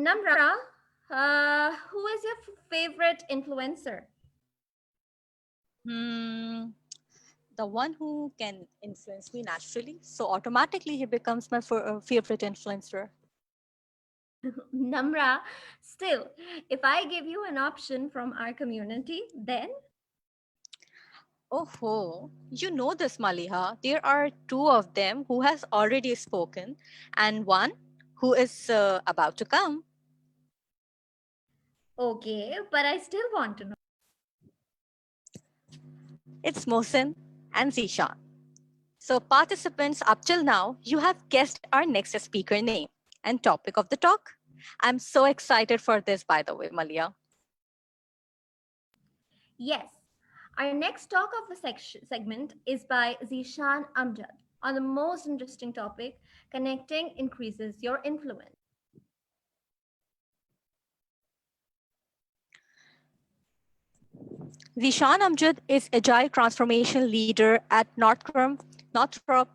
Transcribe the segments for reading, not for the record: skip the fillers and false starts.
Namra, who is your favorite influencer? Hmm, the one who can influence me naturally. So automatically he becomes my favorite influencer. Namra, still, if I give you an option from our community, then Oh, you know this, Maliha. There are two of them who has already spoken, and one who is about to come. okay, but I still want to know. It's Mohsen and Zishan. So, participants, up till now, you have guessed our next speaker name and topic of the talk. I'm so excited for this, by the way, Malia. Yes, our next talk of the segment is by Zishan Amjad on the most interesting topic connecting increases your influence. Zishan Amjad is Agile Transformation Leader at Northrop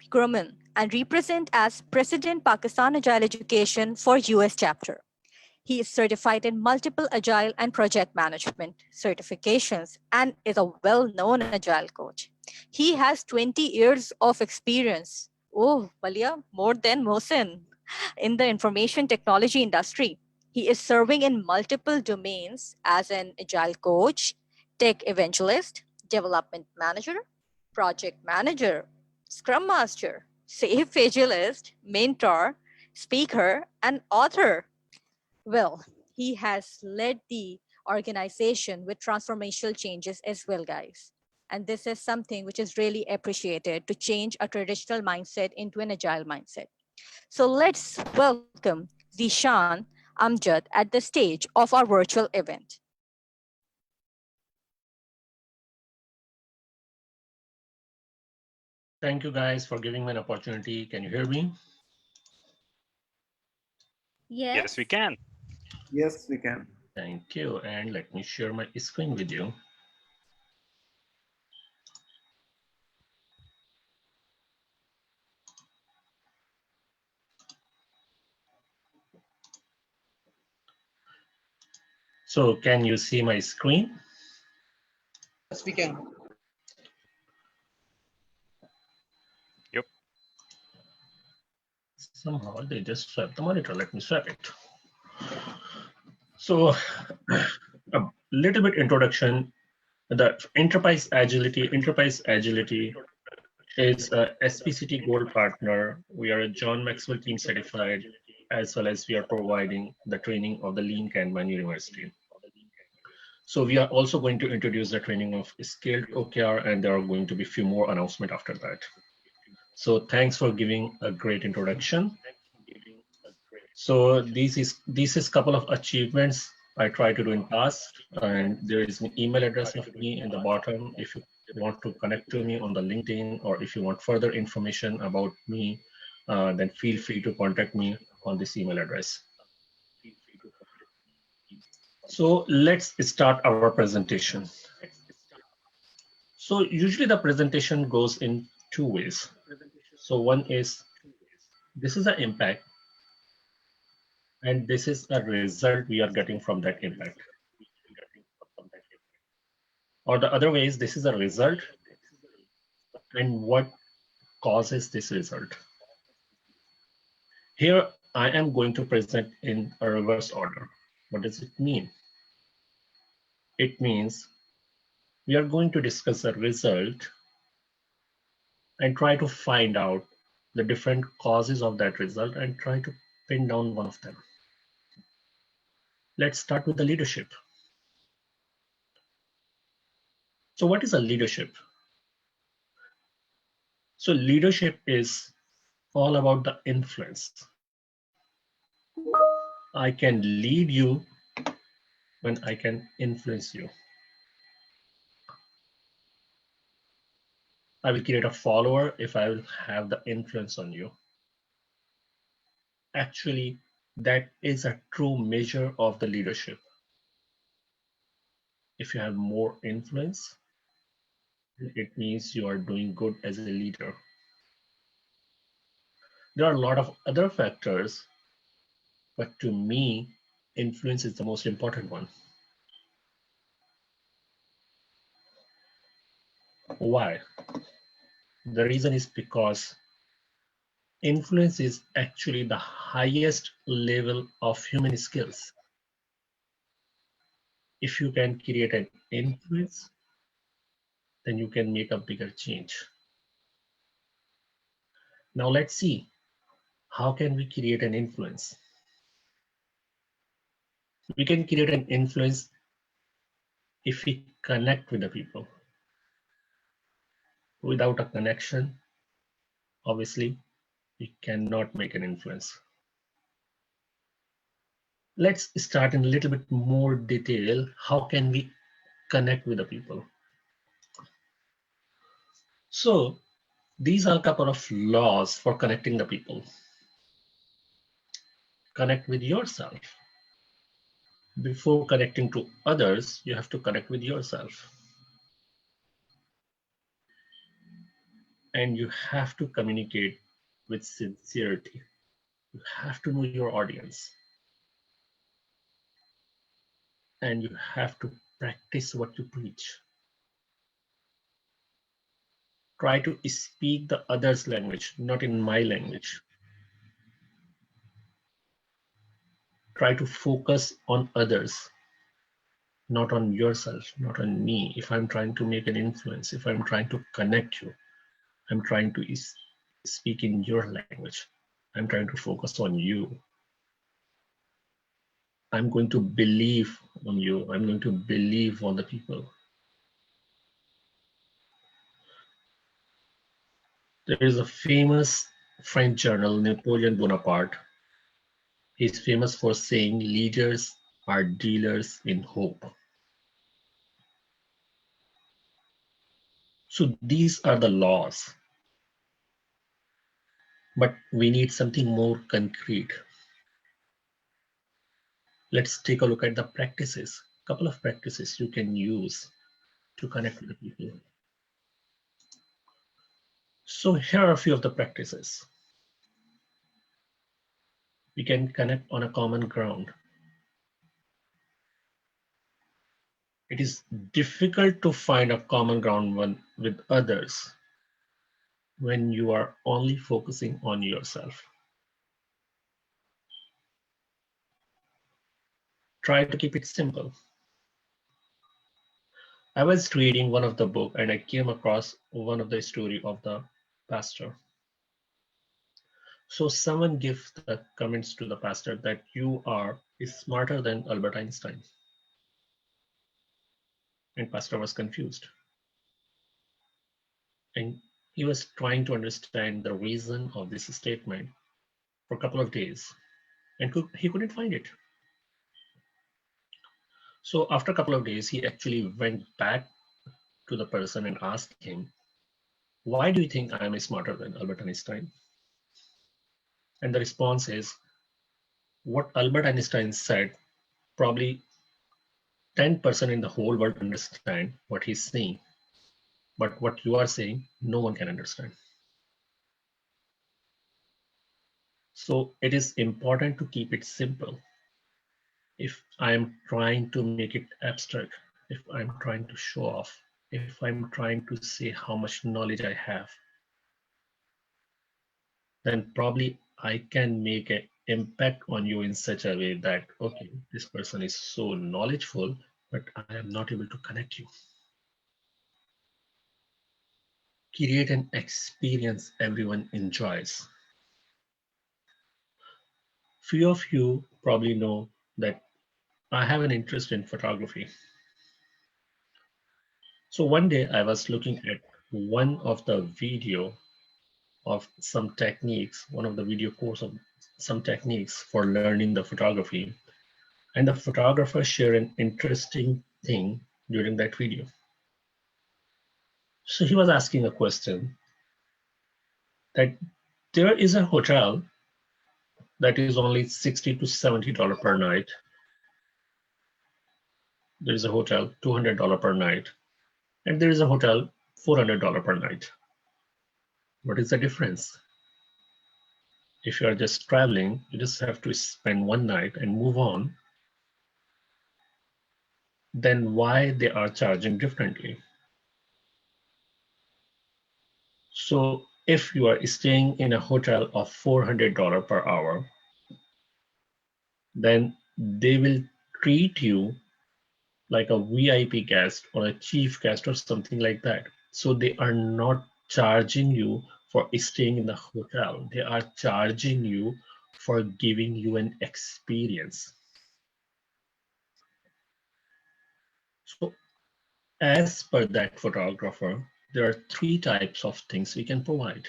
Grumman and represent as President Pakistan Agile Education for US chapter. He is certified in multiple Agile and project management certifications and is a well-known Agile coach. He has 20 years of experience. Oh, Malia, more than Mohsen in the information technology industry. He is serving in multiple domains as an Agile coach, tech evangelist, development manager, project manager, scrum master, safe agilist, mentor, speaker, and author. Well, he has led the organization with transformational changes as well, guys. And this is something which is really appreciated to change a traditional mindset into an agile mindset. So let's welcome Zishan Amjad at the stage of our virtual event. Thank you guys for giving me an opportunity. Can you hear me? Yes. Yes, we can. Yes, we can. Thank you. And let me share my screen with you. So can you see my screen? Yes, we can. Yep. Somehow they just swapped the monitor. Let me swap it. So a little bit introduction. The Enterprise Agility is a SPCT Gold partner. We are a John Maxwell team certified, as well as we are providing the training of the Lean Kanban University. So we are also going to introduce the training of scaled OKR, and there are going to be a few more announcements after that. So thanks for giving a great introduction. So this is couple of achievements I try to do in past, and there is an email address of me in the bottom. If you want to connect to me on the LinkedIn, or if you want further information about me, then feel free to contact me on this email address. So let's start our presentation. So usually the presentation goes in two ways. So one is, this is the impact, and this is a result we are getting from that impact. Or the other way is, this is a result and what causes this result. Here I am going to present in a reverse order. What does it mean? It means we are going to discuss a result and try to find out the different causes of that result and try to pin down one of them. Let's start with the leadership. So what is a leadership? So leadership is all about the influence. I can lead you when I can influence you. I will create a follower if I will have the influence on you. Actually, that is a true measure of the leadership. If you have more influence, it means you are doing good as a leader. There are a lot of other factors, but to me, influence is the most important one. Why? The reason is because influence is actually the highest level of human skills. If you can create an influence, then you can make a bigger change. Now let's see, how can we create an influence? We can create an influence if we connect with the people. Without a connection, obviously, we cannot make an influence. Let's start in a little bit more detail. How can we connect with the people? So these are a couple of laws for connecting the people. Connect with yourself. Before connecting to others, you have to connect with yourself. And you have to communicate with sincerity. You have to know your audience. And you have to practice what you preach. Try to speak the other's language, not in my language. Try to focus on others, not on yourself, not on me. If I'm trying to make an influence, if I'm trying to connect you, I'm trying to speak in your language. I'm trying to focus on you. I'm going to believe on you. I'm going to believe on the people. There is a famous French journal, Napoleon Bonaparte. He's famous for saying leaders are dealers in hope. So these are the laws, but we need something more concrete. Let's take a look at the practices. A couple of practices you can use to connect with the people. So here are a few of the practices. We can connect on a common ground. It is difficult to find a common ground with others when you are only focusing on yourself. Try to keep it simple. I was reading one of the book and I came across one of the story of the pastor. So someone gives the comments to the pastor that you are smarter than Albert Einstein. And pastor was confused. And he was trying to understand the reason of this statement for a couple of days. And he couldn't find it. So after a couple of days, he actually went back to the person and asked him, why do you think I am smarter than Albert Einstein? And the response is, what Albert Einstein said, probably 10% in the whole world understand what he's saying. But what you are saying, no one can understand. So it is important to keep it simple. If I'm trying to make it abstract, if I'm trying to show off, if I'm trying to say how much knowledge I have, then probably I can make an impact on you in such a way that, okay, this person is so knowledgeable, but I am not able to connect you. Create an experience everyone enjoys. Few of you probably know that I have an interest in photography. So one day I was looking at one of the video of some techniques, one of the video course of some techniques for learning the photography. And the photographer shared an interesting thing during that video. So he was asking a question that there is a hotel that is only $60 to $70 per night. There is a hotel $200 per night, and there is a hotel $400 per night. What is the difference? If you are just traveling, you just have to spend one night and move on. then why they are charging differently? So if you are staying in a hotel of $400 per hour, then they will treat you like a VIP guest or a chief guest or something like that. So they are not charging you for staying in the hotel. They are charging you for giving you an experience. So as per that photographer, there are three types of things we can provide: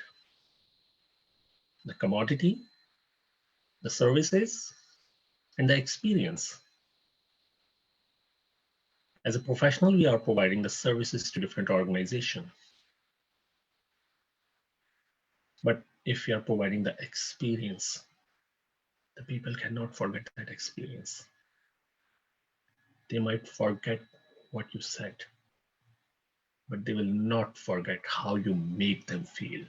the commodity, the services, and the experience. As a professional, we are providing the services to different organizations. But if you are providing the experience, the people cannot forget that experience. They might forget what you said, but they will not forget how you make them feel.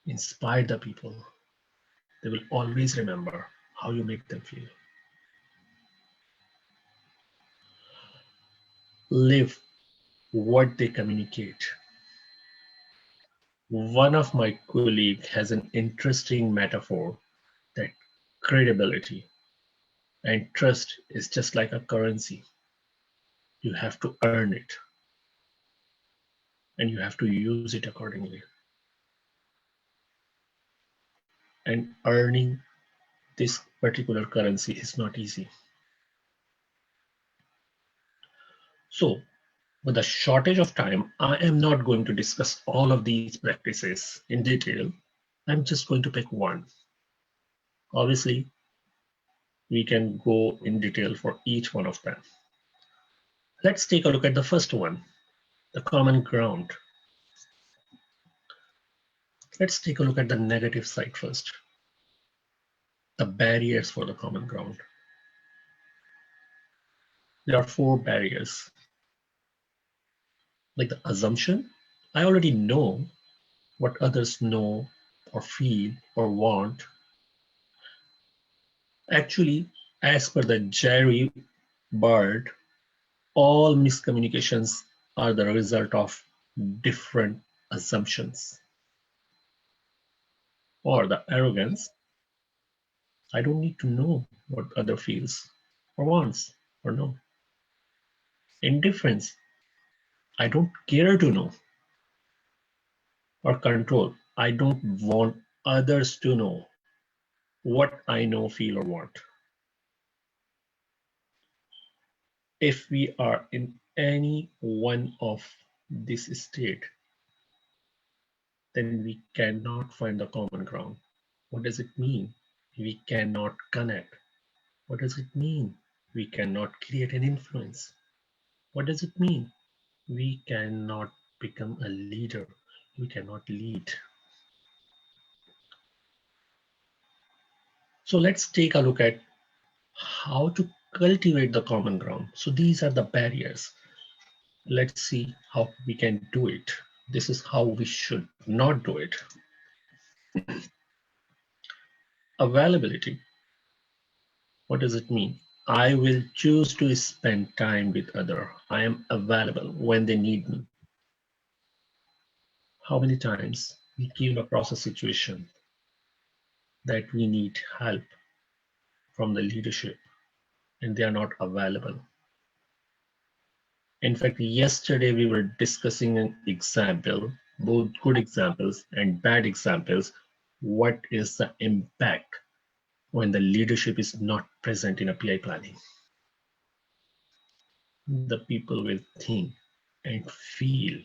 Inspire the people. They will always remember how you make them feel. Live what they communicate. One of my colleagues has an interesting metaphor that credibility and trust is just like a currency. You have to earn it and you have to use it accordingly. And earning this particular currency is not easy. So, with the shortage of time, I am not going to discuss all of these practices in detail. I'm just going to pick one. Obviously, we can go in detail for each one of them. Let's take a look at the first one, the common ground. Let's take a look at the negative side first, the barriers for the common ground. There are four barriers. Like the assumption, I already know what others know or feel or want. Actually, as per the Jerry Bird, all miscommunications are the result of different assumptions. Or the arrogance, I don't need to know what other feels or wants or know. Indifference, I don't care to know. Or control, I don't want others to know what I know, feel, or want. If we are in any one of this state, then we cannot find the common ground. What does it mean? We cannot connect. What does it mean? We cannot create an influence. What does it mean? We cannot become a leader. We cannot lead. So let's take a look at how to cultivate the common ground. So these are the barriers. Let's see how we can do it. This is how we should not do it. Availability. What does it mean? I will choose to spend time with others. I am available when they need me. How many times we came across a situation that we need help from the leadership and they are not available. In fact, yesterday we were discussing an example, both good examples and bad examples. What is the impact when the leadership is not present in a PI planning? The people will think and feel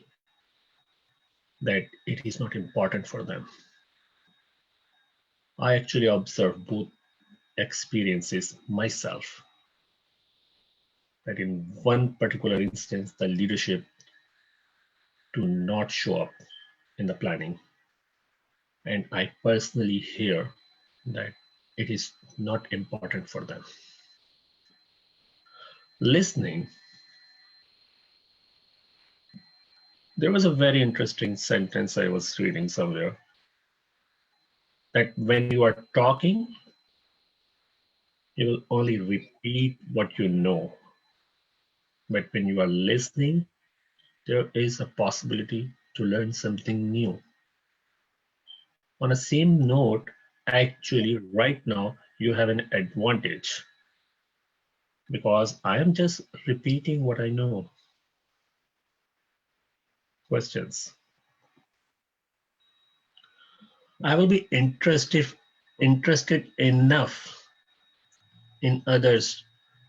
that it is not important for them. I actually observed both experiences myself, that in one particular instance, the leadership do not show up in the planning. And I personally hear that it is not important for them. Listening. There was a very interesting sentence I was reading somewhere, that when you are talking, You will only repeat what you know. But when you are listening, there is a possibility to learn something new. On a same note, actually, right now, you have an advantage because I am just repeating what I know. Questions. I will be interested enough in others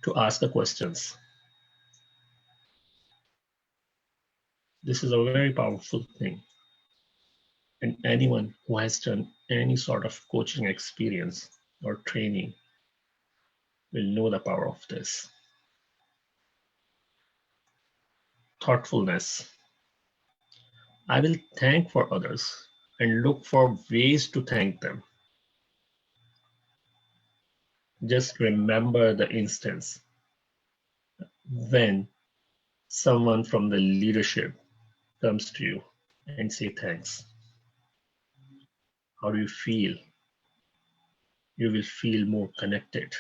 to ask the questions. This is a very powerful thing. And anyone who has done any sort of coaching experience or training will know the power of this. Thoughtfulness. I will thank for others and look for ways to thank them. Just remember the instance when someone from the leadership comes to you and say thanks. How do you feel? You will feel more connected.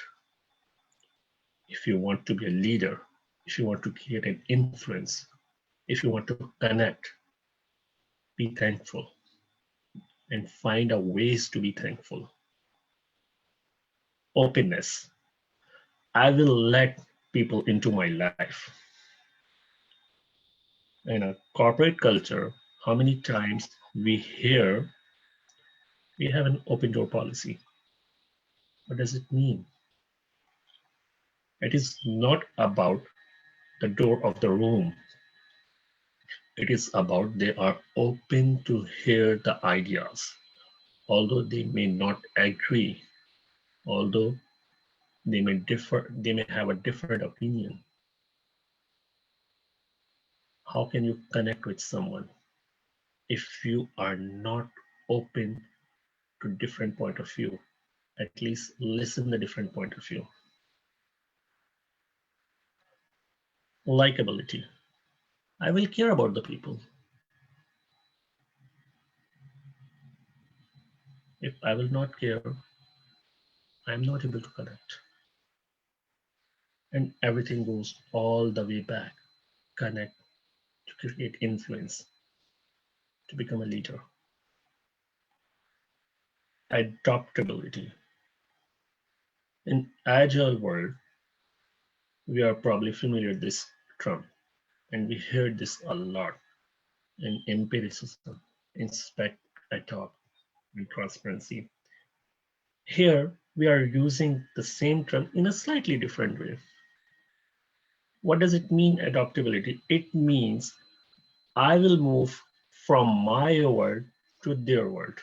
If you want to be a leader, if you want to create an influence, if you want to connect, be thankful and find a ways to be thankful. Openness. I will let people into my life. In a corporate culture, how many times we hear we have an open door policy? What does it mean? It is not about the door of the room. It is about they are open to hear the ideas, although they may not agree, although they may differ, they may have a different opinion. How can you connect with someone if you are not open to different point of view? At least listen the different point of view. Likability. I will care about the people. If I will not care, I am not able to connect. And everything goes all the way back. Connect to create influence, to become a leader. Adaptability. In agile world, we are probably familiar with this term, and we hear this a lot in empiricism, inspect, adopt, and transparency. Here, we are using the same term in a slightly different way. What does it mean, adaptability? It means I will move from my world to their world.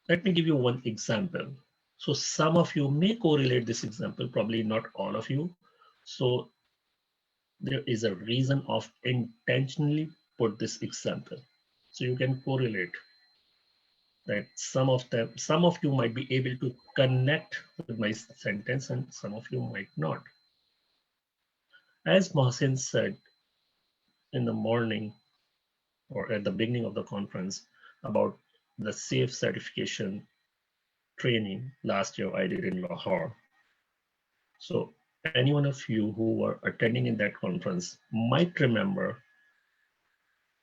Let me give you one example. So some of you may correlate this example, probably not all of you. So there is a reason of intentionally put this example. So you can correlate that some of you might be able to connect with my sentence and some of you might not. As Mohsin said in the morning or at the beginning of the conference about the SAFE certification training last year I did in Lahore. So any one of you who were attending in that conference might remember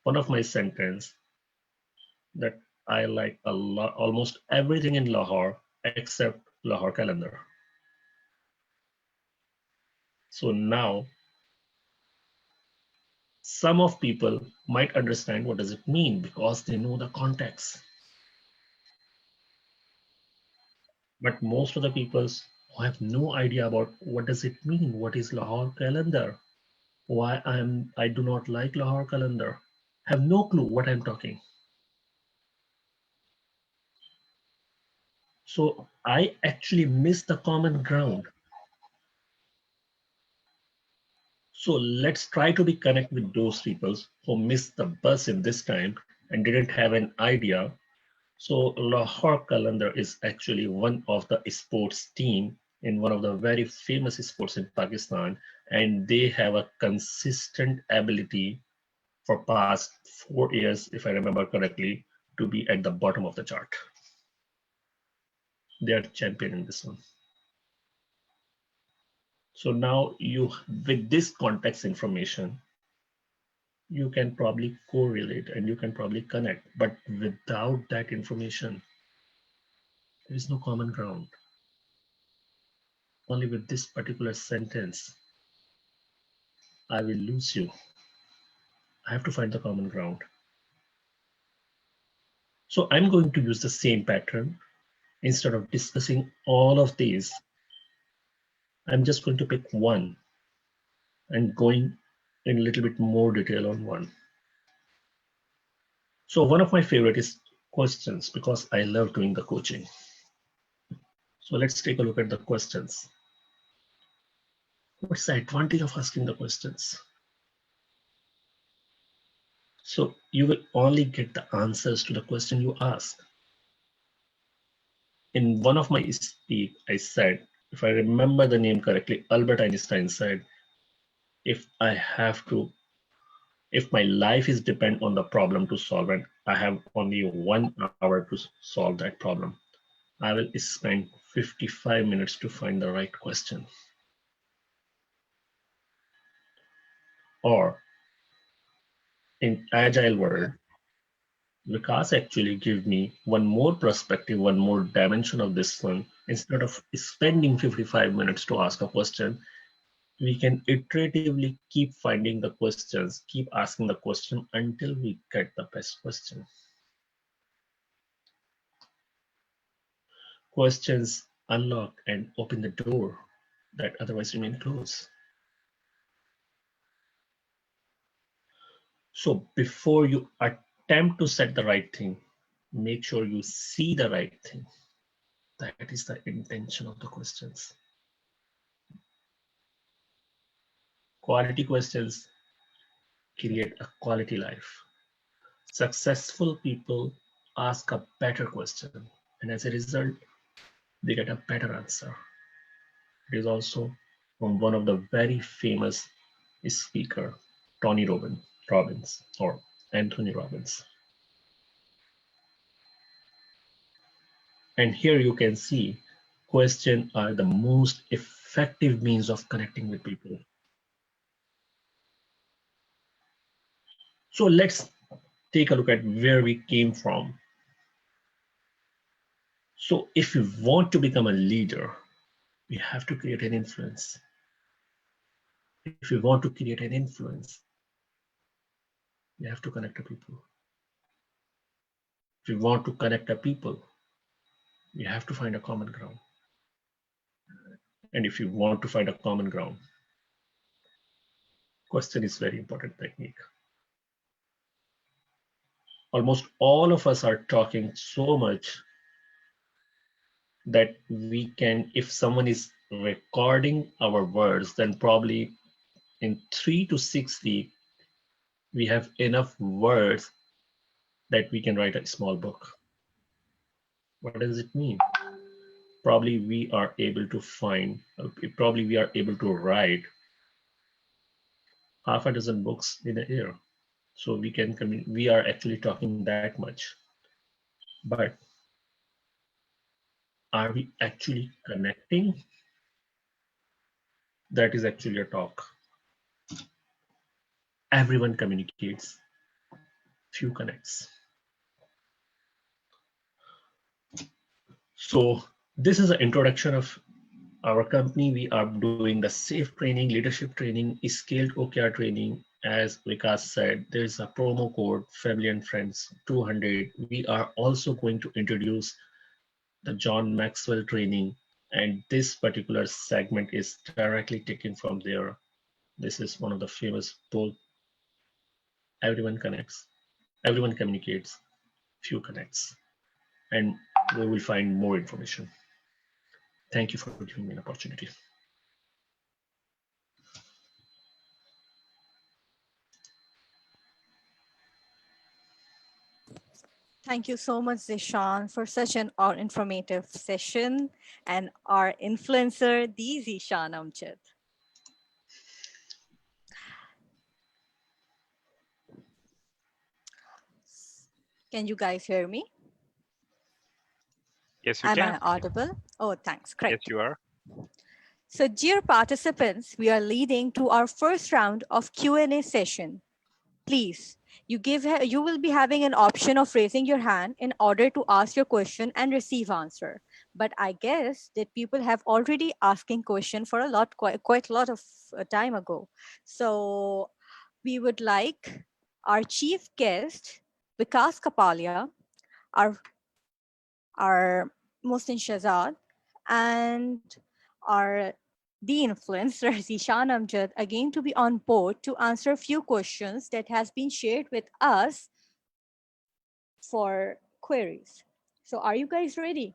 one of my sentence that I like a lot, almost everything in Lahore except Lahore calendar. So now some of people might understand what does it mean because they know the context. But most of the people who have no idea about what does it mean, what is Lahore calendar, why I do not like Lahore calendar, have no clue what I'm talking. So I actually miss the common ground. So let's try to be connect with those people who missed the bus in this time and didn't have an idea. So Lahore calendar is actually one of the sports team in one of the very famous sports in Pakistan, and they have a consistent ability for past 4 years, if I remember correctly, to be at the bottom of the chart. They are champion in this one. So now you, with this context information, you can probably correlate and you can probably connect, but without that information, there is no common ground. Only with this particular sentence, I will lose you. I have to find the common ground. So I'm going to use the same pattern. Instead of discussing all of these, I'm just going to pick one and going in a little bit more detail on one. So one of my favorite is questions because I love doing the coaching. So let's take a look at the questions. What's the advantage of asking the questions? So you will only get the answers to the question you ask. In one of my speak, I said, if I remember the name correctly, Albert Einstein said, if my life is depend on the problem to solve it, I have only 1 hour to solve that problem. I will spend 55 minutes to find the right question. Or in Agile world, Vikas actually give me one more perspective, one more dimension of this one. Instead of spending 55 minutes to ask a question, we can iteratively keep finding the questions, keep asking the question until we get the best question. Questions unlock and open the door that otherwise remain closed. So before you attempt to set the right thing, make sure you see the right thing. That is the intention of the questions. Quality questions create a quality life. Successful people ask a better question, and as a result, they get a better answer. It is also from one of the very famous speaker, Tony Robbins, or Anthony Robbins. And here you can see questions are the most effective means of connecting with people. So let's take a look at where we came from. So if you want to become a leader, we have to create an influence. If you want to create an influence, you have to connect to people. If you want to connect to people, you have to find a common ground. And if you want to find a common ground, question is very important technique. Almost all of us are talking so much that we can, if someone is recording our words, then probably in 3 to 6 weeks, we have enough words that we can write a small book. What does it mean? Probably we are able to write half a dozen books in a year. So we are actually talking that much. But are we actually connecting? That is actually a talk. Everyone communicates, few connects. So this is an introduction of our company. We are doing the SAFE training, leadership training, scaled OKR training. As Vikas said, there's a promo code, family and friends, 200. We are also going to introduce the John Maxwell training. And this particular segment is directly taken from there. This is one of the famous book. Everyone connects, everyone communicates, few connects. And we will find more information. Thank you for giving me an opportunity. Thank you so much, Zishan, for such an informative session. And our influencer, the Zishan Amjad. Can you guys hear me? Yes, we Am can. I audible? Oh, thanks. Yes, Great. you are. So, dear participants, we are leading to our first round of Q&A session. Please, you will be having an option of raising your hand in order to ask your question and receive answer. But I guess that people have already asking question for quite a lot of time ago. So we would like our chief guest, Vikas Kapalia, our our Mohsin Shahzad, and our the influencer Zishan Amjad again to be on board to answer a few questions that has been shared with us for queries. So are you guys ready?